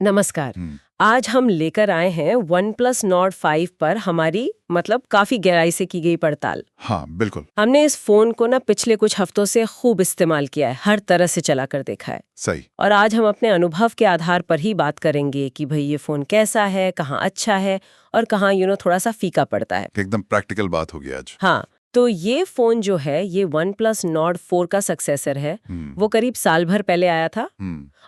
नमस्कार। आज हम लेकर आए हैं OnePlus Nord 5 पर हमारी काफी गहराई से की गई पड़ताल। हाँ, बिल्कुल हमने इस फोन को ना पिछले कुछ हफ्तों से खूब इस्तेमाल किया है, हर तरह से चला कर देखा है। सही। और आज हम अपने अनुभव के आधार पर ही बात करेंगे कि भाई ये फोन कैसा है, कहाँ अच्छा है और कहाँ थोड़ा सा फीका पड़ता है। एकदम प्रैक्टिकल बात होगी आज। हाँ, तो ये फोन जो है ये OnePlus Nord 4 का सक्सेसर है। वो करीब साल भर पहले आया था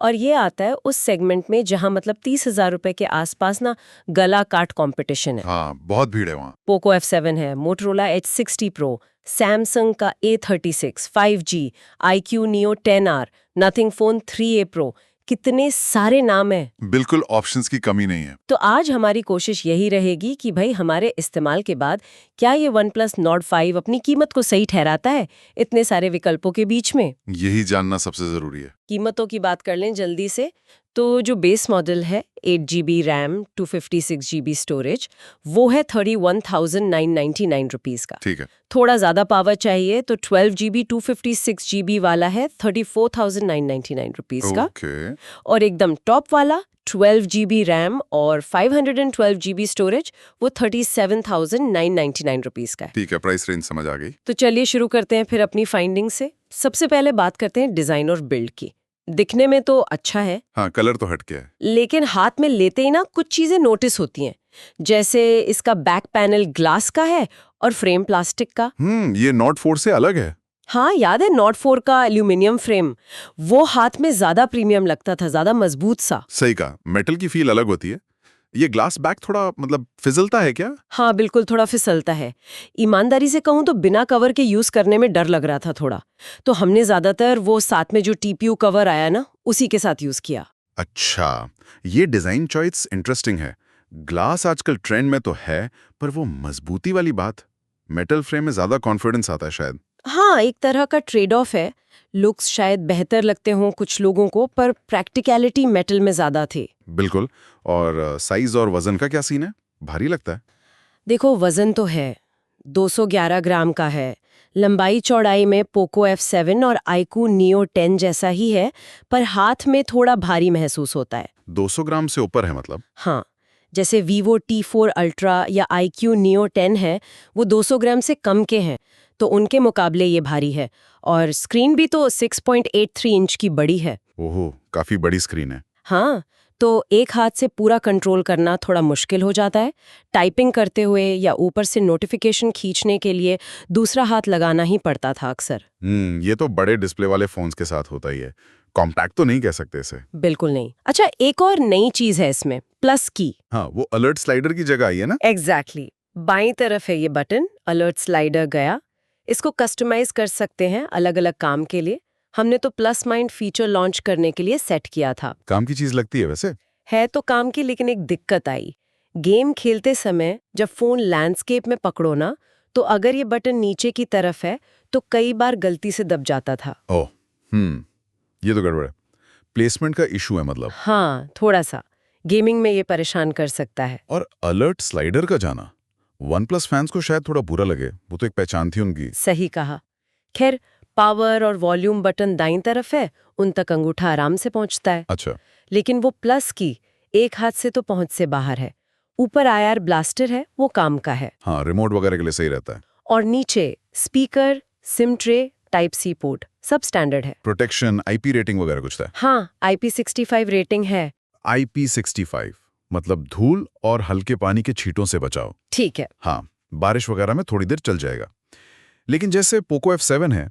और ये आता है उस सेगमेंट में जहां 30,000 रुपए के आसपास ना गला काट कंपटीशन है। हाँ, बहुत भीड़ है वहाँ। पोको F7 है, मोटरोला H60 Pro, सैमसंग का A36, 5G, iQOO Neo 10R, nothing phone 3A Pro, कितने सारे नाम हैं। बिल्कुल ऑप्शंस की कमी नहीं है। तो आज हमारी कोशिश यही रहेगी कि भाई हमारे इस्तेमाल के बाद क्या ये OnePlus Nord 5 अपनी कीमत को सही ठहराता है इतने सारे विकल्पों के बीच में। यही जानना सबसे जरूरी है। कीमतों की बात कर लें जल्दी से, तो जो बेस मॉडल है 8GB रैम 256GB स्टोरेज, वो है 31,999 रुपीस का। ठीक है। थोड़ा ज्यादा पावर चाहिए तो 12GB 256GB वाला है 34,999 रुपीस का। ओके। और एकदम टॉप वाला 12GB रैम और 512GB स्टोरेज, वो 37,999 रुपीस का है। ठीक है, प्राइस रेंज समझ आ गई। तो चलिए शुरू करते हैं फिर अपनी फाइंडिंग से। सबसे पहले बात करते हैं डिजाइन और बिल्ड की। दिखने में तो अच्छा है, हाँ, कलर तो हटके है। लेकिन हाथ में लेते ही ना कुछ चीजें नोटिस होती हैं। जैसे इसका बैक पैनल ग्लास का है और फ्रेम प्लास्टिक का। ये Nord 4 से अलग है। हाँ, याद है Nord 4 का एल्यूमिनियम फ्रेम, वो हाथ में ज्यादा प्रीमियम लगता था, ज्यादा मजबूत सा। सही कहा, मेटल की फील अलग होती है। ये ग्लास बैक थोड़ा फिसलता है क्या? हाँ, बिल्कुल थोड़ा फिसलता है। ईमानदारी से कहूँ तो बिना कवर के यूज करने में डर लग रहा था थोड़ा, तो हमने ज्यादातर वो साथ में जो TPU कवर आया ना, उसी के साथ यूज किया। अच्छा, ये डिजाइन चॉइस इंटरेस्टिंग है। ग्लास आजकल ट्रेंड में तो है, पर वो मजबूती वाली बात, मेटल फ्रेम में ज्यादा कॉन्फिडेंस आता है शायद। हाँ, एक तरह का ट्रेड ऑफ है। लुक्स शायद बेहतर लगते हों कुछ लोगों को, पर प्रैक्टिकलिटी मेटल में ज्यादा थी। बिल्कुल। और साइज और वजन का क्या सीन है? भारी लगता है। देखो, वजन तो है, 211 ग्राम का है। लंबाई चौड़ाई में पोको F7 और iQOO Neo 10 जैसा ही है, पर हाथ में थोड़ा भारी महसूस होता है। 200 ग्राम से ऊपर है मतलब? हाँ, जैसे Vivo T4 Ultra या iQOO Neo 10 है, वो 200 ग्राम से कम के हैं, तो उनके मुकाबले ये भारी है। और स्क्रीन भी तो 6.83 इंच की बड़ी है। ओहो, काफी बड़ी स्क्रीन है। हाँ, तो एक हाथ से पूरा कंट्रोल करना थोड़ा मुश्किल हो जाता है। टाइपिंग करते हुए या ऊपर से नोटिफिकेशन खींचने के लिए दूसरा हाथ लगाना ही पड़ता था अक्सर। ये तो बड़े डिस्प्ले वाले फोन्स के साथ होता ही है। कॉम्पैक्ट तो नहीं कह सकते इसे। बिल्कुल नहीं। अच्छा, एक और नई चीज है इसमें, प्लस की। हाँ, वो अलर्ट स्लाइडर की जगह आई है ना? एग्जैक्टली। बाईं तरफ है ये बटन, अलर्ट स्लाइडर गया। इसको कस्टमाइज कर सकते हैं अलग अलग काम के लिए। हमने तो प्लस माइंड फीचर लॉन्च करने के लिए सेट किया था। काम की चीज लगती है वैसे। है तो काम की, लेकिन एक दिक्कत आई। गेम खेलते समय जब फोन लैंडस्केप में पकड़ो ना, तो अगर ये बटन नीचे की तरफ है तो कई बार गलती से दब जाता था। ओह, ये तो गड़बड़ है। प्लेसमेंट का इशू है मतलब। हाँ, थोड़ा सा गेमिंग में ये परेशान कर सकता है। और अलर्ट स्लाइडर का जाना OnePlus फैंस को शायद थोड़ा बुरा लगे, वो तो एक पहचान थी उनकी। सही कहा। खैर, पावर और वॉल्यूम बटन दाईं तरफ है, उन तक अंगूठा आराम से पहुंचता है। अच्छा। लेकिन वो प्लस की एक हाथ से तो पहुंच से बाहर है। ऊपर IR ब्लास्टर है, वो काम का है। हाँ, रिमोट वगैरह के लिए सही रहता है। और नीचे speaker, SIM tray, type C port, सब स्टैंडर्ड है। प्रोटेक्शन, IP रेटिंग वगैरह कुछ था? हाँ, IP65 रेटिंग है। IP65 मतलब धूल और हल्के पानी के छींटों से बचाओ। ठीक है। हाँ, बारिश वगैरह में थोड़ी देर चल जाएगा। लेकिन जैसे पोको F7 है,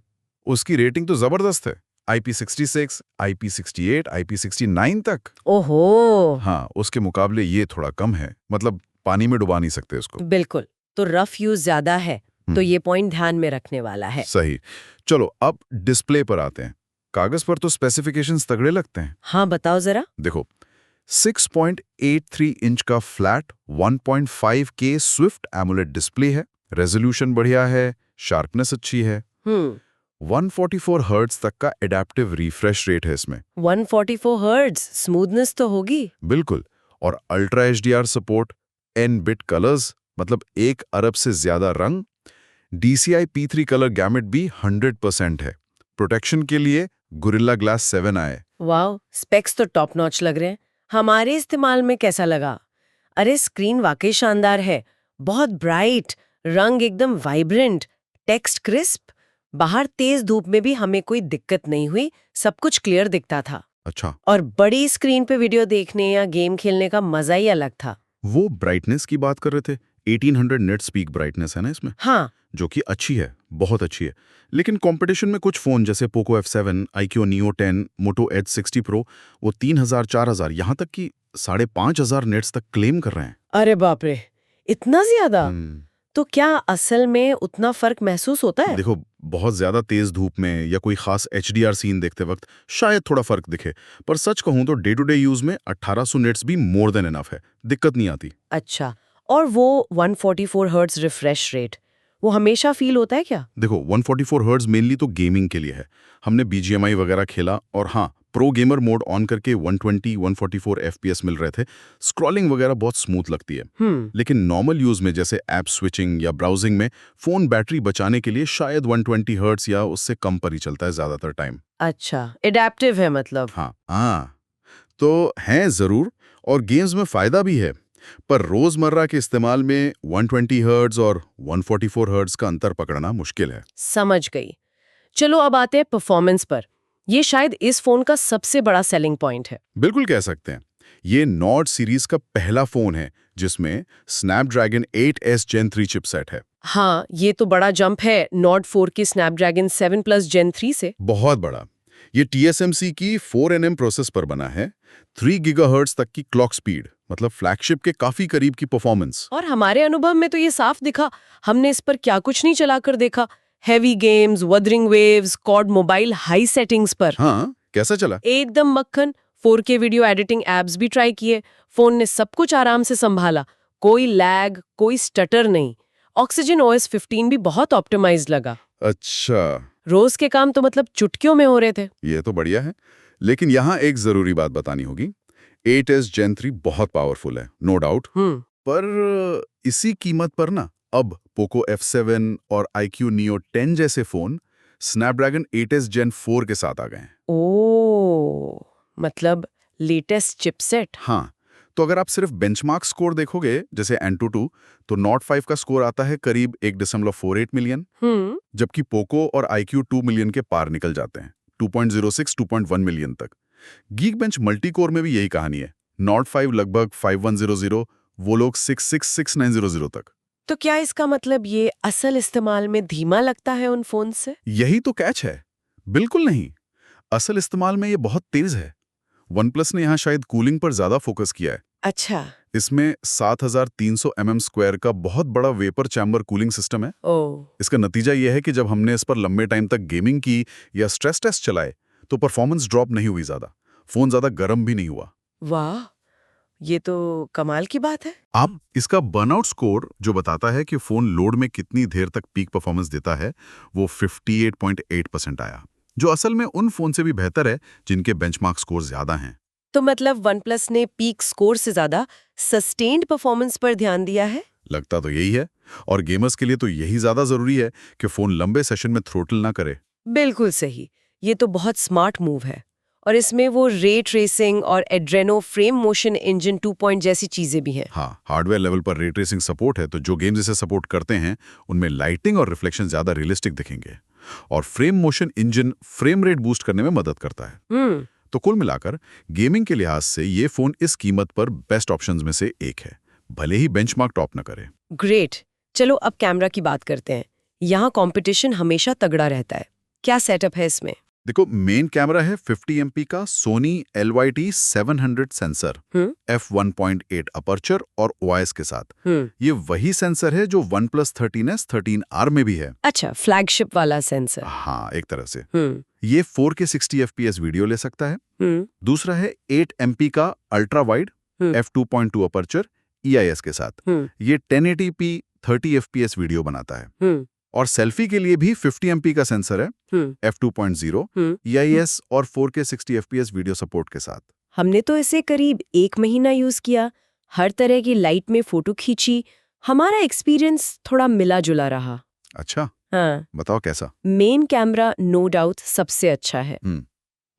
उसकी रेटिंग तो जबरदस्त है। IP66, IP68, IP69 तक। ओहो। हाँ, उसके मुकाबले ये थोड़ा कम है, मतलब पानी में डुबा नहीं सकते उसको। बिल्कुल, तो रफ यूज ज्यादा है, तो ये पॉइंट ध्यान में रखने वाला है। सही। चलो अब डिस्प्ले पर आते हैं। कागज पर तो स्पेसिफिकेशंस तगड़े लगते हैं। हाँ, बताओ जरा। देखो, 6.83 इंच का flat 1.5K Swift AMOLED display है। रेजोल्यूशन बढ़िया है, शार्पनेस अच्छी है। 144 हर्ट्ज तक का एडेप्टिव रिफ्रेश रेट है इसमें। 144 हर्ट्ज, स्मूथनेस तो होगी। बिल्कुल। और ultra HDR support, N bit colours, मतलब 1 अरब से ज्यादा रंग। DCI P3 कलर गैमेट भी 100% है। प्रोटेक्शन के लिए गोरिल्ला ग्लास 7 आए। वाओ, स्पेक्स तो टॉप नॉच लग रहे हैं। हमारे इस्तेमाल में कैसा लगा? अरे स्क्रीन वाकई शानदार है, बहुत ब्राइट, रंग एकदम वाइब्रेंट, टेक्स्ट क्रिस्प। बाहर तेज धूप में भी हमें कोई दिक्कत नहीं हुई, सब कुछ क्लियर दिखता था। अच्छा, और बड़ी स्क्रीन पे वीडियो देखने या गेम खेलने का मजा ही अलग था। वो ब्राइटनेस की बात कर रहे थे। 1800 नेट स्पीक ब्राइटनेस है ना इसमें, हाँ, जो कि अच्छी है, बहुत अच्छी है। लेकिन कंपटीशन में कुछ फोन जैसे पोको F7, iQOO Neo 10, मोटो Edge 60 Pro, वो 3000, 4000, यहाँ तक कि 5500 नेट्स तक क्लेम कर रहे हैं। अरे बाप रे, इतना ज्यादा? हम्म, तो क्या असल में उतना फर्क महसूस होता है? देखो, बहुत ज्यादा तेज धूप में या कोई खास HDR सीन देखते वक्त शायद थोड़ा फर्क दिखे, पर सच कहूं तो डे टू डे यूज में 1800 नेट्स भी मोर देन इनफ है, दिक्कत नहीं आती। अच्छा, और वो 144 हर्ट्ज रिफ्रेश रेट, वो हमेशा फील होता है क्या? देखो, 144 हर्ट्ज मेनली तो गेमिंग के लिए है। हमने BGMI वगैरह खेला, और हाँ, प्रो गेमर मोड ऑन करके 120, 144 FPS मिल रहे थे। स्क्रॉलिंग वगैरह बहुत स्मूथ लगती है। लेकिन नॉर्मल यूज में जैसे ऐप स्विचिंग या ब्राउजिंग में फोन बैटरी बचाने के लिए शायद 120 हर्ट्ज या उससे कम पर ही चलता है ज्यादातर टाइम। अच्छा, एडेप्टिव है मतलब। हाँ, तो हैं जरूर, और गेम्स में फायदा भी है, पर रोजमर्रा के इस्तेमाल में 120 हर्ट्ज और 144 हर्ट्ज का अंतर पकड़ना मुश्किल है। समझ गई। चलो अब आते हैं परफॉर्मेंस पर। ये शायद इस फोन का सबसे बड़ा सेलिंग पॉइंट है। बिल्कुल कह सकते हैं। ये नॉर्ड सीरीज का पहला फोन है जिसमें स्नैपड्रैगन 8S Gen 3 चिपसेट है। हाँ, ये तो बड़ा जंप है नॉर्ड 4 के स्नैपड्रैगन 7 प्लस जेन 3 से। बहुत बड़ा। ये TSMC की 4nm प्रोसेस पर बना है। 3 गीगाहर्ट्ज तक की क्लॉक स्पीड, मतलब फ्लैगशिप के काफी करीब की परफॉर्मेंस। और हमारे अनुभव में तो ये साफ दिखा। हमने इस पर क्या कुछ नहीं चलाकर देखा। Heavy games, Wuthering Waves, COD mobile high settings पर। हाँ, कैसा चला? एकदम मक्खन। 4K वीडियो एडिटिंग एप्स भी ट्राई किए। फोन ने सब कुछ आराम से संभाला। कोई लैग, कोई स्टटर नहीं। ऑक्सीजन OS 15 भी बहुत ऑप्टिमाइज्ड लगा। अच्छा, रोज के काम तो मतलब चुटकियों में हो रहे थे। ये तो बढ़िया है। लेकिन यहाँ एक जरूरी बात बतानी होगी। 8S Gen 3 बहुत पावरफुल है, नो डाउट। पर इसी कीमत पर ना अब पोको F7 और iQOO Neo 10 जैसे फोन स्नैपड्रैगन 8S Gen 4 के साथ आ गए हैं। ओ, मतलब लेटेस्ट चिपसेट। हाँ, तो अगर आप सिर्फ बेंचमार्क स्कोर देखोगे जैसे Antutu, तो नॉट 5 का स्कोर आता है करीब 1.48 मिलियन, जबकि पोको और iQOO 2 मिलियन के पार निकल जाते हैं, 2.06, 2.1 मिलियन तक। गीकबेंच मल्टीकोर में भी यही कहानी है। नॉट 5 लगभग 5100, वो लोग 666900 तक। तो क्या इसका मतलब ये असल इस्तेमाल में धीमा लगता है उन फोन से? यही तो कैच है। बिल्कुल नहीं, असल इस्तेमाल में ये बहुत तेज है। OnePlus ने यहाँ शायद कूलिंग पर ज्यादा फोकस किया है। अच्छा। इसमें 7300 mm² का बहुत बड़ा वेपर चैम्बर कूलिंग सिस्टम है। ओ, इसका नतीजा यह है कि जब हमने इस पर लंबे टाइम तक गेमिंग की या स्ट्रेस टेस्ट चलाए, तो परफॉर्मेंस ड्रॉप नहीं हुई ज्यादा, फोन ज्यादा गर्म भी नहीं हुआ। वाह, ये तो कमाल की बात है। आप इसका बर्नआउट स्कोर जो बताता है कि फोन लोड में कितनी देर तक पीक परफॉर्मेंस देता है, वो 58.8% आया, जो असल में उन फोन से भी बेहतर है जिनके बेंचमार्क स्कोर ज्यादा हैं। तो मतलब OnePlus ने पीक स्कोर से ज्यादा सस्टेन्ड परफॉर्मेंस पर ध्यान दिया है। लगता तो यही है, और गेमर्स के लिए तो यही ज्यादा जरूरी है कि फोन लंबे सेशन में थ्रोटल ना करे। बिल्कुल सही, ये तो बहुत स्मार्ट मूव है। और इसमें वो रे ट्रेसिंग और एड्रेनो फ्रेम मोशन इंजन 2 जैसी चीजें भी हैं। हाँ, हार्डवेयर लेवल पर रे ट्रेसिंग सपोर्ट है, तो जो गेम्स इसे सपोर्ट करते हैं उनमें लाइटिंग और रिफ्लेक्शन ज्यादा रियलिस्टिक दिखेंगे। और frame motion engine frame rate boost करने में मदद करता है। तो कुल मिलाकर गेमिंग के लिहाज से ये फोन इस कीमत पर बेस्ट ऑप्शंस में से एक है, भले ही बेंचमार्क टॉप न करे। ग्रेट। चलो अब कैमरा की बात करते हैं। यहाँ कंपटीशन हमेशा तगड़ा रहता है। क्या सेटअप है इसमें? देखो, मेन कैमरा है 50 MP का सोनी LYT 700 सेंसर, f1.8 अपर्चर और OIS के साथ। ये वही सेंसर है जो OnePlus 13S 13R में भी है। अच्छा, फ्लैगशिप वाला सेंसर। हाँ, एक तरह से। ये 4K 60 FPS वीडियो ले सकता है। दूसरा है 8 MP का ultra wide f2.2 aperture EIS के साथ। ये 1080p 30 FPS वीडियो बनाता है। और सेल्फी के लिए भी 50 MP का सेंसर है, f2.0 EIS और 4K 60 FPS वीडियो सपोर्ट के साथ। हमने तो इसे करीब 1 महीना यूज किया, हर तरह की लाइट में फोटो खींची। हमारा एक्सपीरियंस थोड़ा मिला जुला रहा। अच्छा, हाँ, बताओ कैसा? मेन कैमरा नो डाउट सबसे अच्छा है।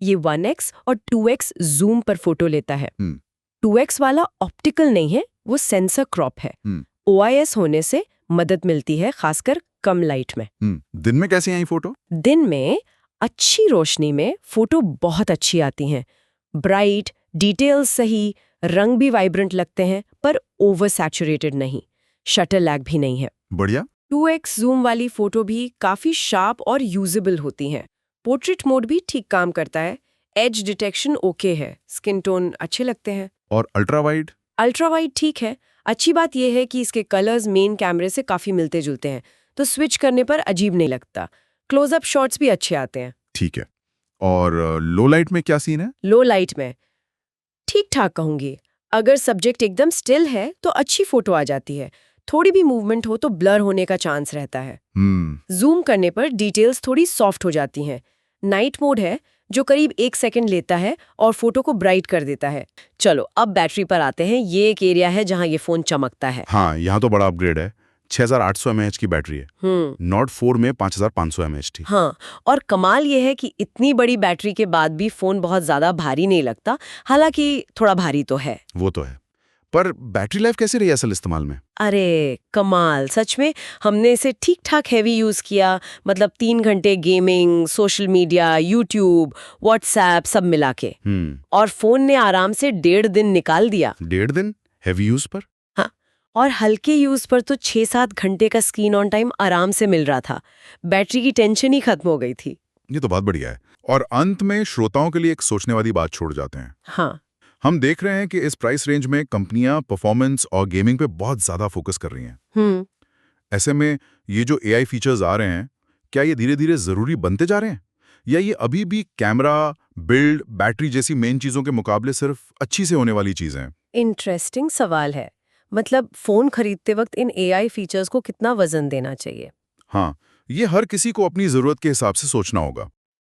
ये 1x और 2x जूम पर फोटो लेता है। 2x वाला ऑप्टिकल नहीं है, वो सेंसर क्रॉप है। OIS होने से मदद मिलती है, खासकर कम लाइट में। दिन में कैसी आई फोटो? दिन में अच्छी रोशनी में फोटो बहुत अच्छी आती हैं। ब्राइट, डिटेल्स सही, रंग भी वाइब्रेंट लगते हैं, पर ओवर सैचुरेटेड नहीं, शटर लैग भी नहीं है। बढ़िया। 2x जूम वाली फोटो भी काफी शार्प और यूजेबल होती हैं। पोर्ट्रेट मोड भी ठीक काम करता है, एज डिटेक्शन ओके है, स्किन टोन अच्छे लगते हैं। और अल्ट्रा वाइड? अल्ट्रा वाइड ठीक है। अच्छी बात यह है कि इसके कलर्स मेन कैमरे से काफी मिलते जुलते हैं, तो स्विच करने पर अजीब नहीं लगता। क्लोजअप शॉट्स भी अच्छे आते हैं। ठीक है। और लो लाइट में क्या सीन है? लो लाइट में ठीक ठाक कहूंगी। अगर सब्जेक्ट एकदम स्टिल है तो अच्छी फोटो आ जाती है, थोड़ी भी मूवमेंट हो तो ब्लर होने का चांस रहता है। जूम करने पर डिटेल्स थोड़ी सॉफ्ट हो जाती हैं। नाइट मोड है जो करीब 1 सेकंड लेता है और फोटो को ब्राइट कर देता है। चलो अब बैटरी पर आते हैं। ये एक एरिया है जहां ये फोन चमकता है। हाँ, यहाँ तो बड़ा अपग्रेड है। 6800 mAh की बैटरी है। नॉट 4 में 5500 mAh थी। हाँ, और कमाल ये है कि इतनी बड़ी बैटरी के बाद भी फोन बहुत ज्यादा भारी नहीं लगता, हालांकि थोड़ा भारी तो है। वो तो है, पर बैटरी लाइफ कैसे रही असल इस्तेमाल में? अरे कमाल, सच में हमने इसे ठीक ठाक हैवी यूज किया। मतलब 3 घंटे gaming, social media, YouTube, WhatsApp सब मिला के। और फोन ने आराम से 1.5 दिन निकाल दिया। 1.5 दिन हैवी यूज पर? हाँ, और हल्के यूज पर तो 6-7 घंटे का स्क्रीन ऑन टाइम आराम से मिल रहा था। बैटरी की टेंशन ही खत्म हो गई थी। ये तो बहुत बढ़िया है। और अंत में श्रोताओं के लिए एक सोचने वाली बात छोड़ जाते हैं। हाँ, हम देख रहे हैं कि इस प्राइस रेंज में कंपनियां परफॉर्मेंस और गेमिंग पे बहुत ज्यादा फोकस कर रही हैं। ऐसे में ये जो AI फीचर्स आ रहे हैं, क्या ये धीरे धीरे जरूरी बनते जा रहे हैं, या ये अभी भी कैमरा, बिल्ड, बैटरी जैसी मेन चीजों के मुकाबले सिर्फ अच्छी से होने वाली चीजें हैं? इंटरेस्टिंग सवाल है। मतलब फोन खरीदते वक्त इन AI फीचर्स को कितना वजन देना चाहिए? हाँ, ये हर किसी को अपनी जरूरत के हिसाब से सोचना होगा।